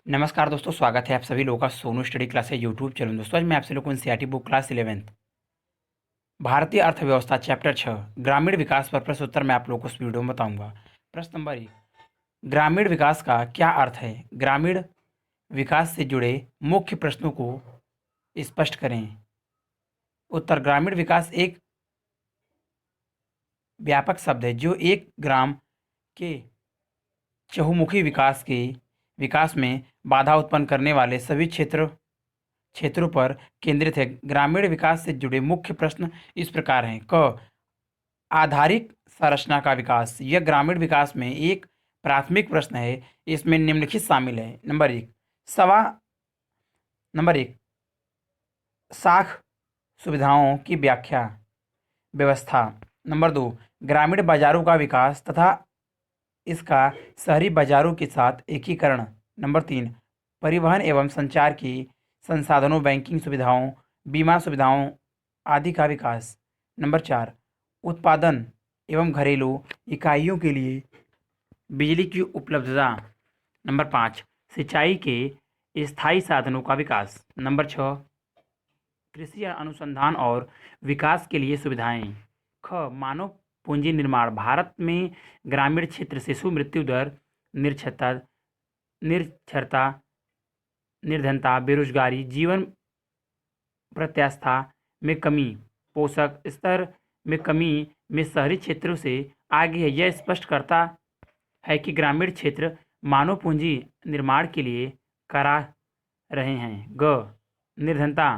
नमस्कार दोस्तों, स्वागत है आप सभी लोगों का सोनू स्टडी क्लास है यूट्यूब चैनल। दोस्तों आज मैं आपसे लोगों को एनसीईआरटी बुक क्लास 11th भारतीय अर्थव्यवस्था चैप्टर 6 ग्रामीण विकास पर प्रश्न उत्तर मैं आप लोगों को इस वीडियो में बताऊंगा। प्रश्न नंबर 1, ग्रामीण विकास का क्या अर्थ है? ग्रामीण विकास से जुड़े मुख्य प्रश्नों को स्पष्ट करें। उत्तर, ग्रामीण विकास एक व्यापक शब्द है जो एक ग्राम के चहुमुखी विकास में बाधा उत्पन्न करने वाले सभी क्षेत्रों पर केंद्रित है। ग्रामीण विकास से जुड़े मुख्य प्रश्न इस प्रकार हैं। क, आधारिक संरचना का विकास। यह ग्रामीण विकास में एक प्राथमिक प्रश्न है। इसमें निम्नलिखित शामिल है। सवा नंबर एक साख सुविधाओं की व्यवस्था। नंबर 2, ग्रामीण बाजारों का विकास तथा इसका शहरी बाजारों के साथ एकीकरण। नंबर 3, परिवहन एवं संचार की संसाधनों, बैंकिंग सुविधाओं, बीमा सुविधाओं आदि का विकास। नंबर 4, उत्पादन एवं घरेलू इकाइयों के लिए बिजली की उपलब्धता। नंबर 5, सिंचाई के स्थायी साधनों का विकास। नंबर 6, कृषि अनुसंधान और विकास के लिए सुविधाएं। ख, मानव पूंजी निर्माण। भारत में ग्रामीण क्षेत्र शिशु मृत्यु दर, निरक्षरता निरक्षरता निर्धनता, बेरोजगारी, जीवन प्रत्याशा में कमी, पोषक स्तर में कमी में शहरी क्षेत्रों से आगे है। यह स्पष्ट करता है कि ग्रामीण क्षेत्र मानव पूंजी निर्माण के लिए करा रहे हैं। ग, निर्धनता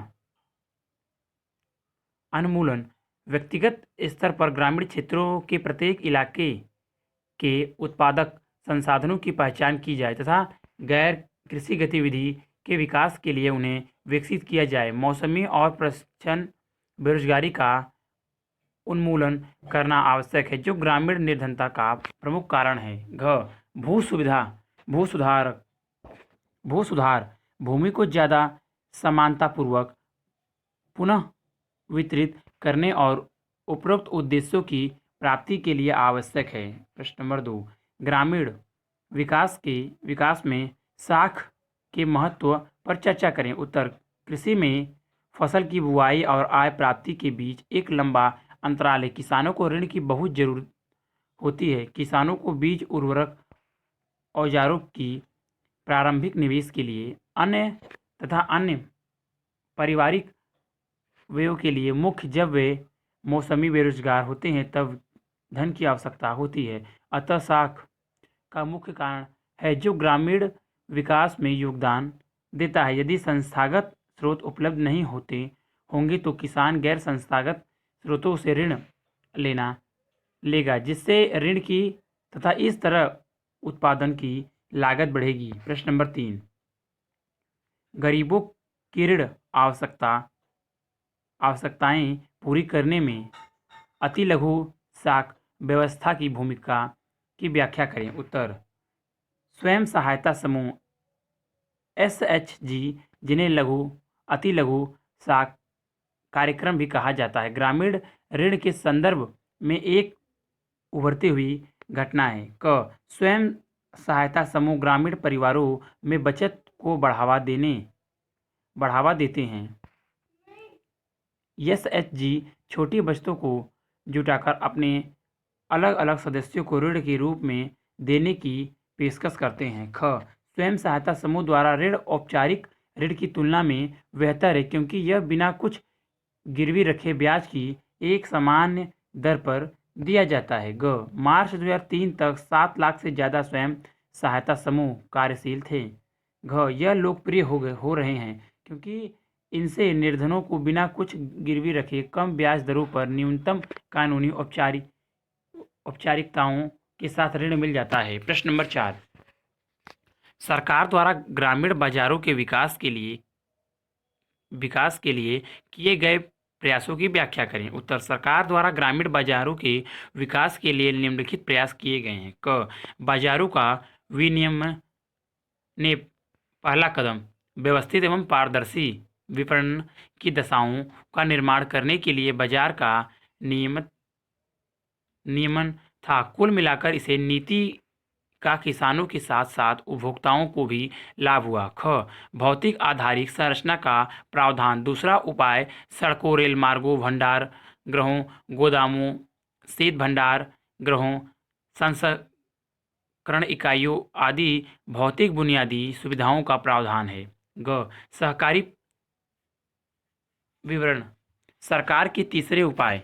उन्मूलन। व्यक्तिगत स्तर पर ग्रामीण क्षेत्रों के प्रत्येक इलाके के उत्पादक संसाधनों की पहचान की जाए तथा गैर कृषि गतिविधि के विकास के लिए उन्हें विकसित किया जाए। मौसमी और प्रच्छन्न बेरोजगारी का उन्मूलन करना आवश्यक है, जो ग्रामीण निर्धनता का प्रमुख कारण है। घ, भू सुधार भूमि को ज़्यादा समानतापूर्वक पुनः वितरित करने और उपरोक्त उद्देश्यों की प्राप्ति के लिए आवश्यक है। प्रश्न नंबर 2, ग्रामीण विकास में साख के महत्व पर चर्चा करें। उत्तर, कृषि में फसल की बुवाई और आय प्राप्ति के बीच एक लंबा अंतराल है। किसानों को ऋण की बहुत जरूरत होती है। किसानों को बीज, उर्वरक, औजारों की प्रारंभिक निवेश के लिए अन्य पारिवारिक व्ययों के लिए जब वे मौसमी बेरोजगार होते हैं तब धन की आवश्यकता होती है। अतः साख का मुख्य कारण है जो ग्रामीण विकास में योगदान देता है। यदि संस्थागत स्रोत उपलब्ध नहीं होंगे तो किसान गैर संस्थागत स्रोतों से ऋण लेगा, जिससे ऋण की तथा इस तरह उत्पादन की लागत बढ़ेगी। प्रश्न नंबर 3, गरीबों की ऋण आवश्यकताएं पूरी करने में अति लघु साख व्यवस्था की भूमिका की व्याख्या करें। उत्तर, स्वयं सहायता समूह SHG, जिन्हें अति लघु साख कार्यक्रम भी कहा जाता है, ग्रामीण ऋण के संदर्भ में एक उभरती हुई घटना है। क, स्वयं सहायता समूह ग्रामीण परिवारों में बचत को बढ़ावा देते हैं। SHG छोटी बचतों को जुटाकर अपने अलग अलग सदस्यों को ऋण के रूप में देने की पेशकश करते हैं। ख, स्वयं सहायता समूह द्वारा ऋण औपचारिक ऋण की तुलना में बेहतर है, क्योंकि यह बिना कुछ गिरवी रखे ब्याज की एक सामान्य दर पर दिया जाता है। ग, मार्च 2003 तक 7 लाख से ज़्यादा स्वयं सहायता समूह कार्यशील थे। घ, यह लोकप्रिय हो रहे हैं क्योंकि इनसे निर्धनों को बिना कुछ गिरवी रखे कम ब्याज दरों पर न्यूनतम कानूनी औपचारिकताओं के साथ ऋण मिल जाता है। प्रश्न नंबर 4, सरकार द्वारा ग्रामीण बाजारों के विकास के लिए किए गए प्रयासों की व्याख्या करें। उत्तर, सरकार द्वारा ग्रामीण बाजारों के विकास के लिए निम्नलिखित प्रयास किए गए हैं। क, बाजारों का विनियमन ने पहला कदम व्यवस्थित एवं पारदर्शी विपणन की दशाओं का निर्माण करने के लिए बाजार का नियमन था। कुल मिलाकर इसे नीति का किसानों के साथ साथ उपभोक्ताओं को भी लाभ हुआ। ख भौतिक आधारित संरचना का प्रावधान। दूसरा उपाय सड़कों, रेल मार्गों, भंडार गृहों, गोदामों, शीत भंडार गृहों, संस्करण इकाइयों आदि भौतिक बुनियादी सुविधाओं का प्रावधान है। ग सहकारी विवरण। सरकार के तीसरे उपाय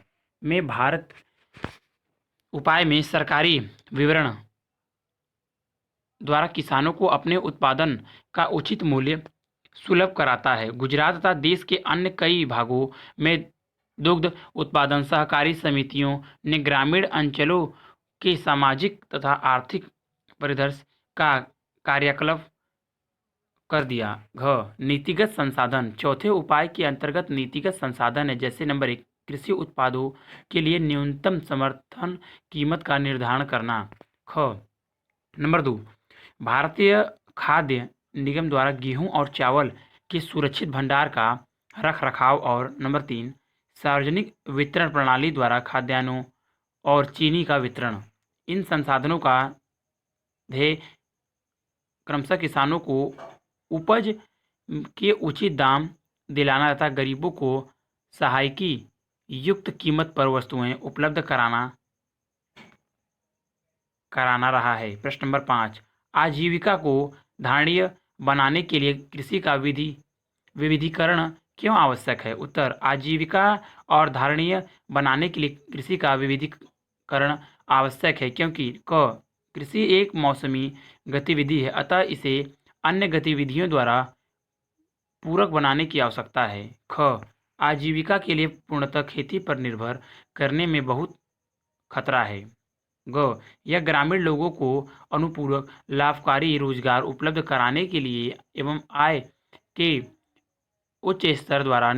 में सरकारी विवरण द्वारा किसानों को अपने उत्पादन का उचित मूल्य सुलभ कराता है। गुजरात तथा देश के अन्य कई भागों में दुग्ध उत्पादन सहकारी समितियों ने ग्रामीण अंचलों के सामाजिक तथा आर्थिक परिदृश्य का कायाकल्प कर दिया। घ नीतिगत संसाधन। चौथे उपाय के अंतर्गत नीतिगत संसाधन है, जैसे नंबर 1 कृषि उत्पादों के लिए न्यूनतम समर्थन कीमत का निर्धारण करना। ख नंबर 2 भारतीय खाद्य निगम द्वारा गेहूं और चावल के सुरक्षित भंडार का रख रखाव। और नंबर 3 सार्वजनिक वितरण प्रणाली द्वारा खाद्यान्नों और चीनी का वितरण। इन संसाधनों का ध्येय क्रमशः किसानों को उपज के उचित दाम दिलाना तथा गरीबों को सहायकी युक्त कीमत पर वस्तुएं उपलब्ध कराना रहा है। प्रश्न नंबर 5 आजीविका को धारणीय बनाने के लिए कृषि का विविधीकरण क्यों आवश्यक है? उत्तर आजीविका और धारणीय बनाने के लिए कृषि का विविधीकरण आवश्यक है क्योंकि क कृषि एक मौसमी गतिविधि है, अतः इसे अन्य गतिविधियों द्वारा पूरक बनाने की आवश्यकता है। ख आजीविका के लिए पूर्णतः खेती पर निर्भर करने में बहुत खतरा है। ग यह ग्रामीण लोगों को अनुपूरक लाभकारी रोजगार उपलब्ध कराने के लिए एवं आय के उच्च स्तर द्वारा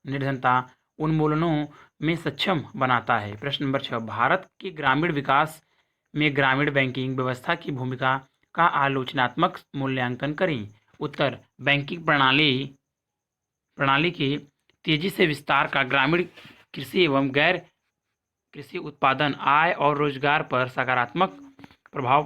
निर्धनता उन्मूलनों में सक्षम बनाता है। प्रश्न नंबर 6 भारत के ग्रामीण विकास में ग्रामीण बैंकिंग व्यवस्था की भूमिका का आलोचनात्मक मूल्यांकन करें। उत्तर बैंकिंग प्रणाली के तेजी से विस्तार का ग्रामीण कृषि एवं गैर कृषि उत्पादन, आय और रोजगार पर सकारात्मक प्रभाव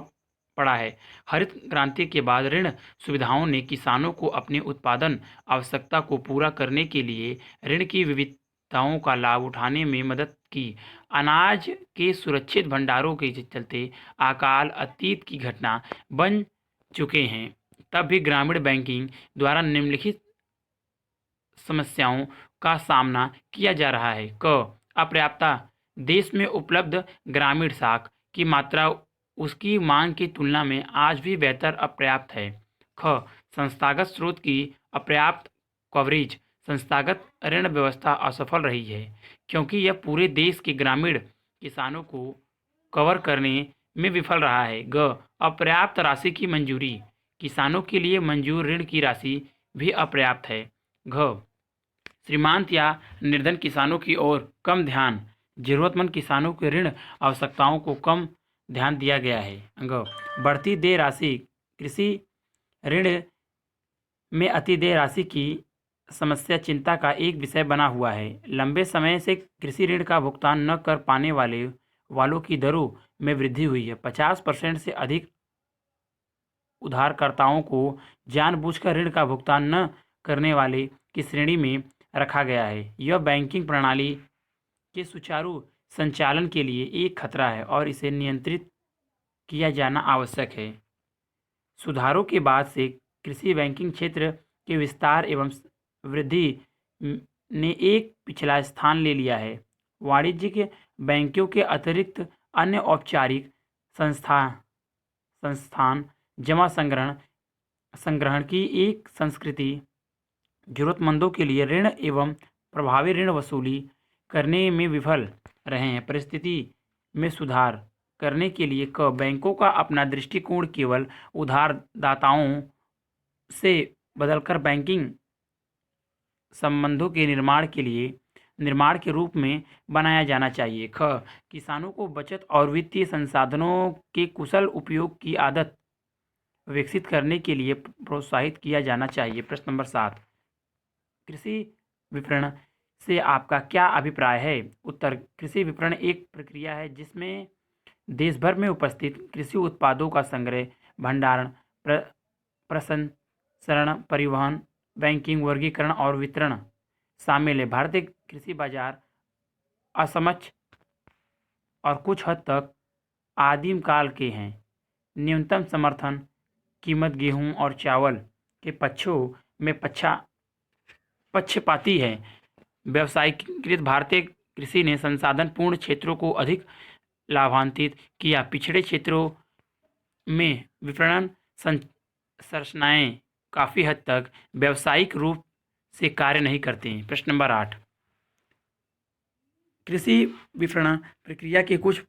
पड़ा है। हरित क्रांति के बाद ऋण सुविधाओं ने किसानों को अपनी उत्पादन आवश्यकता को पूरा करने के लिए ऋण की विविधताओं का लाभ उठाने में मदद की। अनाज के सुरक्षित भंडारों के चलते अकाल अतीत की घटना बन चुके हैं। तब भी ग्रामीण बैंकिंग द्वारा निम्नलिखित समस्याओं का सामना किया जा रहा है। क अपर्याप्तता। देश में उपलब्ध ग्रामीण साख की मात्रा उसकी मांग की तुलना में आज भी बेहतर अपर्याप्त है। ख संस्थागत स्रोत की अपर्याप्त कवरेज। संस्थागत ऋण व्यवस्था असफल रही है क्योंकि यह पूरे देश के ग्रामीण किसानों को कवर करने में विफल रहा है। ग अपर्याप्त राशि की मंजूरी। किसानों के लिए मंजूर ऋण की राशि भी अपर्याप्त है। घ श्रीमांत या निर्धन किसानों की ओर कम ध्यान। जरूरतमंद किसानों के ऋण आवश्यकताओं को कम ध्यान दिया गया है। ग बढ़ती देय राशि। कृषि ऋण में अति देय राशि की समस्या चिंता का एक विषय बना हुआ है। लंबे समय से कृषि ऋण का भुगतान न कर पाने वालों की दरों में वृद्धि हुई है। 50% से अधिक उधारकर्ताओं को जानबूझकर ऋण का भुगतान न करने वाले की श्रेणी में रखा गया है। यह बैंकिंग प्रणाली के सुचारू संचालन के लिए एक खतरा है और इसे नियंत्रित किया जाना आवश्यक है। सुधारों के बाद से कृषि बैंकिंग क्षेत्र के विस्तार एवं वृद्धि ने एक पिछला स्थान ले लिया है। वाणिज्यिक बैंकों के अतिरिक्त अन्य औपचारिक संस्थान जमा संग्रहण की एक संस्कृति जरूरतमंदों के लिए ऋण एवं प्रभावी ऋण वसूली करने में विफल रहे हैं। परिस्थिति में सुधार करने के लिए बैंकों का अपना दृष्टिकोण केवल उधारदाताओं से बदलकर बैंकिंग संबंधों के निर्माण के रूप में बनाया जाना चाहिए। ख किसानों को बचत और वित्तीय संसाधनों के कुशल उपयोग की आदत विकसित करने के लिए प्रोत्साहित किया जाना चाहिए। प्रश्न नंबर 7 कृषि विपणन से आपका क्या अभिप्राय है? उत्तर कृषि विपणन एक प्रक्रिया है जिसमें देश भर में उपस्थित कृषि उत्पादों का संग्रह, भंडारण, प्रसंस्करण, परिवहन, बैंकिंग, वर्गीकरण और वितरण शामिल है। भारतीय कृषि बाजार असमक्ष और कुछ हद तक आदिम काल के हैं। न्यूनतम समर्थन कीमत गेहूं और चावल के पक्षों में पक्षपाती है। व्यावसायीकृत भारतीय कृषि ने संसाधन पूर्ण क्षेत्रों को अधिक लाभान्वित किया। पिछड़े क्षेत्रों में विपणन संरचनाएं काफ़ी हद तक व्यावसायिक रूप से कार्य नहीं करती हैं। प्रश्न नंबर 8, कृषि विपणन प्रक्रिया की कुछ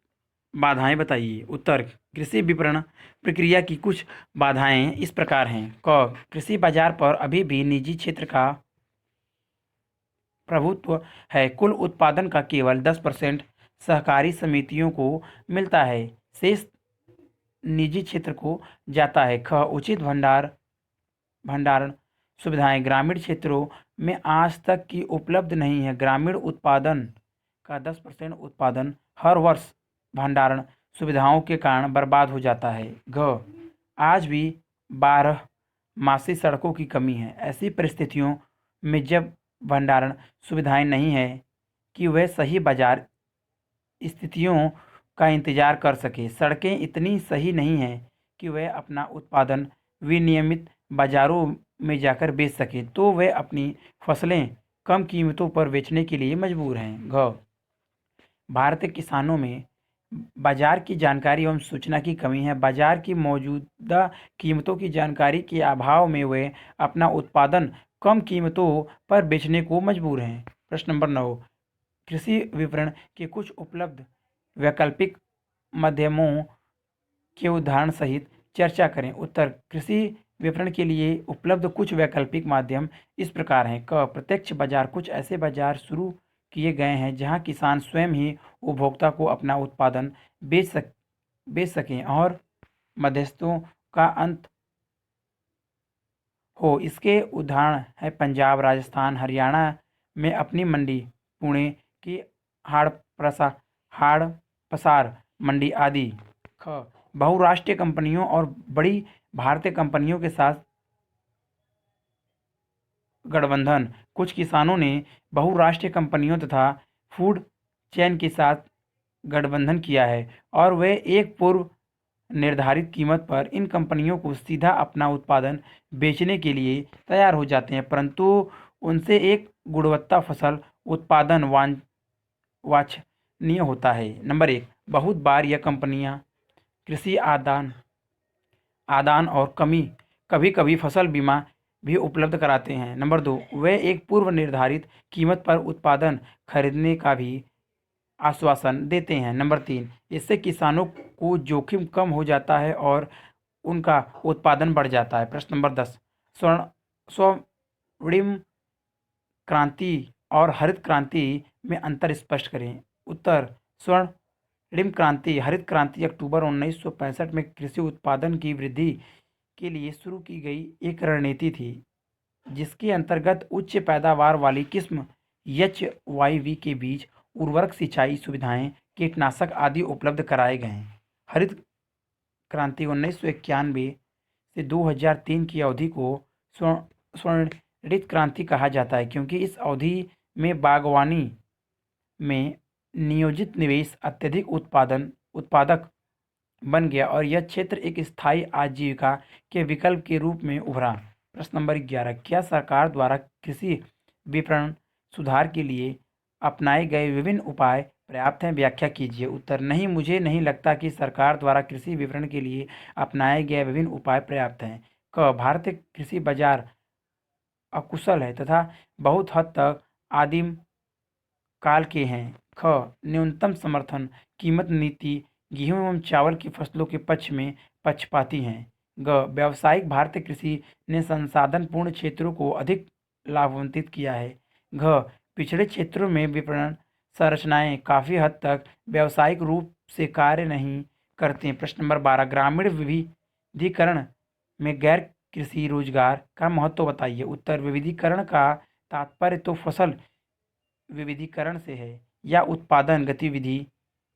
बाधाएं बताइए। उत्तर, कृषि विपणन प्रक्रिया की कुछ बाधाएं इस प्रकार हैं। क, कृषि बाजार पर अभी भी निजी क्षेत्र का प्रभुत्व है। कुल उत्पादन का केवल 10% सहकारी समितियों को मिलता है, शेष निजी क्षेत्र को जाता है। ख, उचित भंडारण सुविधाएं ग्रामीण क्षेत्रों में आज तक की उपलब्ध नहीं है। ग्रामीण उत्पादन का 10% उत्पादन हर वर्ष भंडारण सुविधाओं के कारण बर्बाद हो जाता है। घ, आज भी 12 मासी सड़कों की कमी है। ऐसी परिस्थितियों में जब भंडारण सुविधाएं नहीं है कि वह सही बाजार स्थितियों का इंतजार कर सके, सड़कें इतनी सही नहीं हैं कि वह अपना उत्पादन विनियमित बाजारों में जाकर बेच सके, तो वह अपनी फसलें कम कीमतों पर बेचने के लिए मजबूर हैं। घ, भारतीय किसानों में बाजार की जानकारी एवं सूचना की कमी है। बाजार की मौजूदा कीमतों की जानकारी के अभाव में वे अपना उत्पादन कम कीमतों पर बेचने को मजबूर हैं। प्रश्न नंबर 9, कृषि विपणन के कुछ उपलब्ध वैकल्पिक माध्यमों के उदाहरण सहित चर्चा करें। उत्तर, कृषि विपणन के लिए उपलब्ध कुछ वैकल्पिक माध्यम इस प्रकार हैं। क, प्रत्यक्ष बाजार, कुछ ऐसे बाजार शुरू किए गए हैं जहां किसान स्वयं ही उपभोक्ता को अपना उत्पादन बेच सकें और मध्यस्थों का अंत हो। इसके उदाहरण हैं पंजाब, राजस्थान, हरियाणा में अपनी मंडी, पुणे की हाड़ पसार मंडी आदि। ख, बहुराष्ट्रीय कंपनियों और बड़ी भारतीय कंपनियों के साथ गठबंधन, कुछ किसानों ने बहुराष्ट्रीय कंपनियों तथा फूड चेन के साथ गठबंधन किया है और वे एक पूर्व निर्धारित कीमत पर इन कंपनियों को सीधा अपना उत्पादन बेचने के लिए तैयार हो जाते हैं, परंतु उनसे एक गुणवत्ता फसल उत्पादन वांछनीय होता है। नंबर 1, बहुत बार यह कंपनियां कृषि आदान आदान और कभी कभी फसल बीमा भी उपलब्ध कराते हैं। नंबर 2, वे एक पूर्व निर्धारित कीमत पर उत्पादन खरीदने का भी आश्वासन देते हैं। नंबर 3, इससे किसानों को जोखिम कम हो जाता है और उनका उत्पादन बढ़ जाता है। प्रश्न नंबर 10, स्वर्ण स्वर्णिम क्रांति और हरित क्रांति में अंतर स्पष्ट करें। उत्तर, स्वर्णिम क्रांति, हरित क्रांति अक्टूबर 1965 में कृषि उत्पादन की वृद्धि के लिए शुरू की गई एक रणनीति थी, जिसके अंतर्गत उच्च पैदावार वाली किस्म HYV के बीज, उर्वरक, सिंचाई सुविधाएं, कीटनाशक आदि उपलब्ध कराए गए। हरित क्रांति 1991 से 2003 की अवधि को स्वर्णिम क्रांति कहा जाता है, क्योंकि इस अवधि में बागवानी में नियोजित निवेश अत्यधिक उत्पादक बन गया और यह क्षेत्र एक स्थायी आजीविका के विकल्प के रूप में उभरा। प्रश्न नंबर 11, क्या सरकार द्वारा कृषि विपणन सुधार के लिए अपनाए गए विभिन्न उपाय पर्याप्त हैं? व्याख्या कीजिए। उत्तर, नहीं, मुझे नहीं लगता कि सरकार द्वारा कृषि विपणन के लिए अपनाए गए विभिन्न उपाय पर्याप्त हैं। क, भारतीय कृषि बाजार अकुशल है तथा बहुत हद तक आदिम काल के हैं। ख, न्यूनतम समर्थन कीमत नीति गेहूं एवं चावल की फसलों के पक्ष में पक्षपाती हैं। ग, व्यावसायिक भारतीय कृषि ने संसाधन पूर्ण क्षेत्रों को अधिक लाभान्वित किया है। घ, पिछड़े क्षेत्रों में विपणन संरचनाएं काफ़ी हद तक व्यावसायिक रूप से कार्य नहीं करती हैं। प्रश्न नंबर 12, ग्रामीण विविधीकरण में गैर कृषि रोजगार का महत्व बताइए। उत्तर, विविधीकरण का तात्पर्य तो फसल विविधीकरण से है या उत्पादन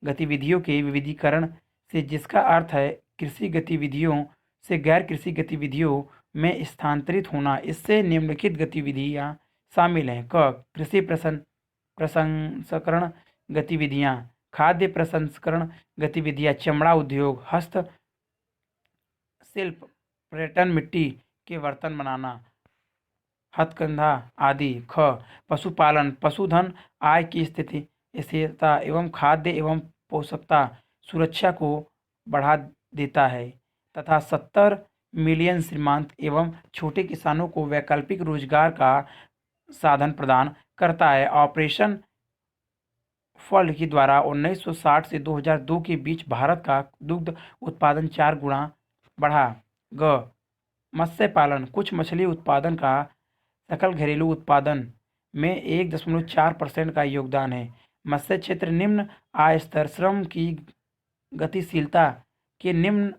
गतिविधियों के विविधीकरण से, जिसका अर्थ है कृषि गतिविधियों से गैर कृषि गतिविधियों में स्थानांतरित होना। इससे निम्नलिखित गतिविधियां शामिल हैं। क कृषि प्रसंस्करण गतिविधियां, खाद्य प्रसंस्करण गतिविधियां, चमड़ा उद्योग, हस्त शिल्प, पर्यटन, मिट्टी के बर्तन बनाना, हथकंघा आदि। ख पशुपालन, पशुधन आय की स्थिरता एवं खाद्य एवं पोषकता सुरक्षा को बढ़ा देता है तथा 70 मिलियन सीमांत एवं छोटे किसानों को वैकल्पिक रोजगार का साधन प्रदान करता है। ऑपरेशन फ्लड के द्वारा 1960 से 2002 के बीच भारत का दुग्ध उत्पादन 4 गुना बढ़ा। ग मत्स्य पालन, कुछ मछली उत्पादन का सकल घरेलू उत्पादन में 1.4% का योगदान है। मत्स्य क्षेत्र निम्न आय स्तर, श्रम की गतिशीलता के निम्न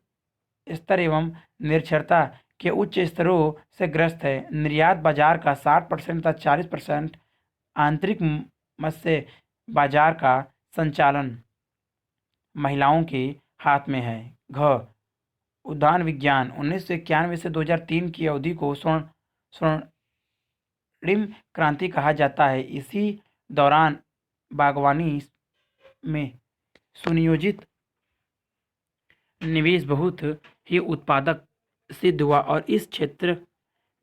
स्तर एवं निरक्षरता के उच्च स्तरों से ग्रस्त है। निर्यात बाजार का 60% तथा 40% आंतरिक मत्स्य बाजार का संचालन महिलाओं के हाथ में है। घ उद्यान विज्ञान, 1991 से 2003 की अवधि को स्वर्णिम क्रांति कहा जाता है। इसी दौरान बागवानी में सुनियोजित निवेश बहुत ही उत्पादक सिद्ध हुआ और इस क्षेत्र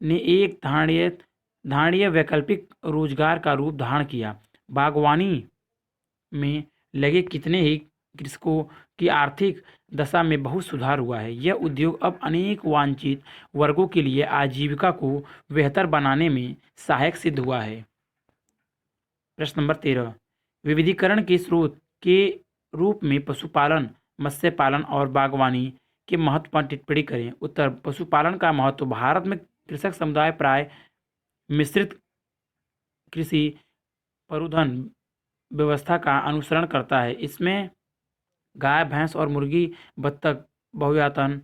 ने एक धारणीय वैकल्पिक रोजगार का रूप धारण किया। बागवानी में लगे कितने ही कृषकों की आर्थिक दशा में बहुत सुधार हुआ है। यह उद्योग अब अनेक वांछित वर्गों के लिए आजीविका को बेहतर बनाने में सहायक सिद्ध हुआ है। प्रश्न नंबर 13, विविधीकरण के स्रोत के रूप में पशुपालन, मत्स्य पालन और बागवानी के महत्व पर टिप्पणी करें। उत्तर, पशुपालन का महत्व। भारत में कृषक समुदाय प्राय मिश्रित कृषि पशुधन व्यवस्था का अनुसरण करता है। इसमें गाय, भैंस और मुर्गी, बत्तख बहुआयतन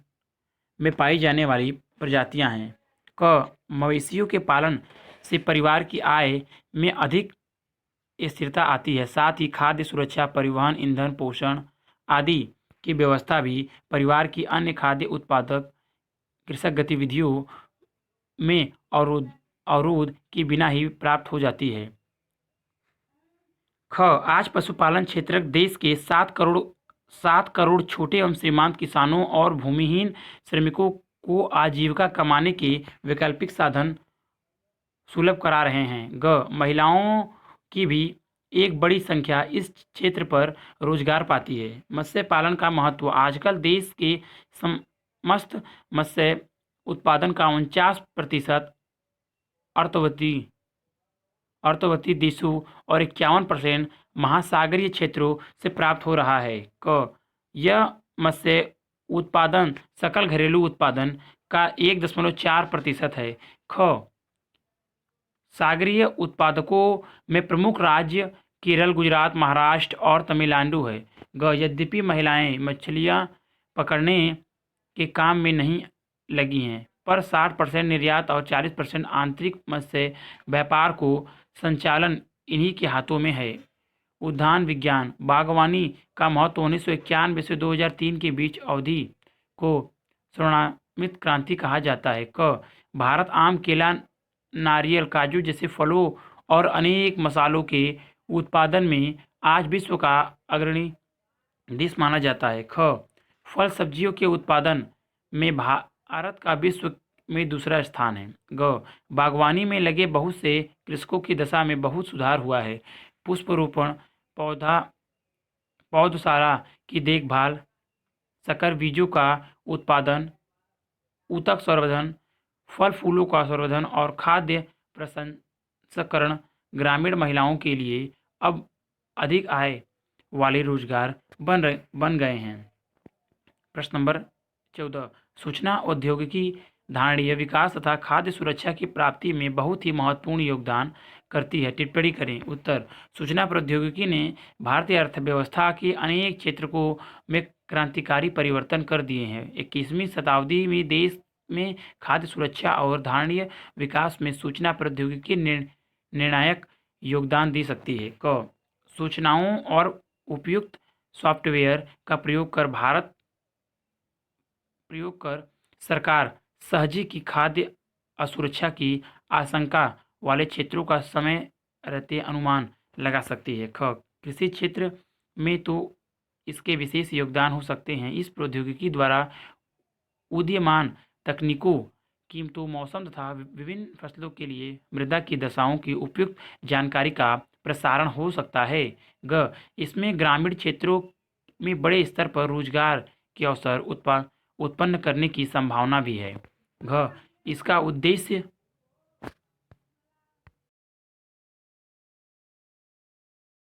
में पाई जाने वाली प्रजातियां हैं। क मवेशियों के पालन से परिवार की आय में अधिक स्थिरता आती है। साथ ही खाद्य सुरक्षा, परिवहन, ईंधन, पोषण आदि की व्यवस्था भी परिवार की अन्य खाद्य उत्पादक कृषक गतिविधियों में अवरोध के बिना ही प्राप्त हो जाती है। ख आज पशुपालन क्षेत्र देश के 7 करोड़ छोटे एवं सीमांत किसानों और भूमिहीन श्रमिकों को आजीविका कमाने के वैकल्पिक साधन सुलभ करा रहे हैं। ग महिलाओं की भी एक बड़ी संख्या इस क्षेत्र पर रोजगार पाती है। मत्स्य पालन का महत्व। आजकल देश के समस्त मत्स्य उत्पादन का 49% अर्थवती देशों और 51% महासागरीय क्षेत्रों से प्राप्त हो रहा है। क यह मत्स्य उत्पादन सकल घरेलू उत्पादन का 1.4% है। ख सागरीय उत्पादकों में प्रमुख राज्य केरल, गुजरात, महाराष्ट्र और तमिलनाडु है। ग यद्यपि महिलाएं मछलियां पकड़ने के काम में नहीं लगी हैं, पर 60% निर्यात और 40% आंतरिक मत्स्य व्यापार को संचालन इन्हीं के हाथों में है। उद्यान विज्ञान, बागवानी का महत्व। 1991 से 2003 के बीच अवधि को स्वर्णिम क्रांति कहा जाता है। क भारत आम, केला, नारियल, काजू जैसे फलों और अनेक मसालों के उत्पादन में आज विश्व का अग्रणी देश माना जाता है। ख फल सब्जियों के उत्पादन में भारत का विश्व में दूसरा स्थान है। ग बागवानी में लगे बहुत से कृषकों की दशा में बहुत सुधार हुआ है। पुष्प रोपण, पौधशाला की देखभाल, संकर बीजों का उत्पादन, ऊतक संवर्धन, फल फूलों का संवर्धन और खाद्य प्रसंस्करण ग्रामीण महिलाओं के लिए अब अधिक आय वाले रोजगार बन गए हैं। प्रश्न नंबर 14, सूचना औद्योगिकी धारणीय विकास तथा खाद्य सुरक्षा की प्राप्ति में बहुत ही महत्वपूर्ण योगदान करती है। टिप्पणी करें। उत्तर, सूचना प्रौद्योगिकी ने भारतीय अर्थव्यवस्था के अनेक क्षेत्रों में क्रांतिकारी परिवर्तन कर दिए हैं। 21वीं शताब्दी में देश में खाद्य सुरक्षा और धारणीय विकास में सूचना प्रौद्योगिकी निर्णायक योगदान दे सकती है। क सूचनाओं और उपयुक्त सॉफ्टवेयर का प्रयोग कर भारत प्रयोग कर सरकार सब्जी की खाद्य असुरक्षा की आशंका वाले क्षेत्रों का समय रहते अनुमान लगा सकती है। ख कृषि क्षेत्र में तो इसके विशेष योगदान हो सकते हैं। इस प्रौद्योगिकी द्वारा उदीयमान तकनीकों, कीमतों, मौसम तथा विभिन्न फसलों के लिए मृदा की दशाओं की उपयुक्त जानकारी का प्रसारण हो सकता है। ग इसमें ग्रामीण क्षेत्रों में बड़े स्तर पर रोजगार के अवसर उत्पन्न करने की संभावना भी है। घ इसका उद्देश्य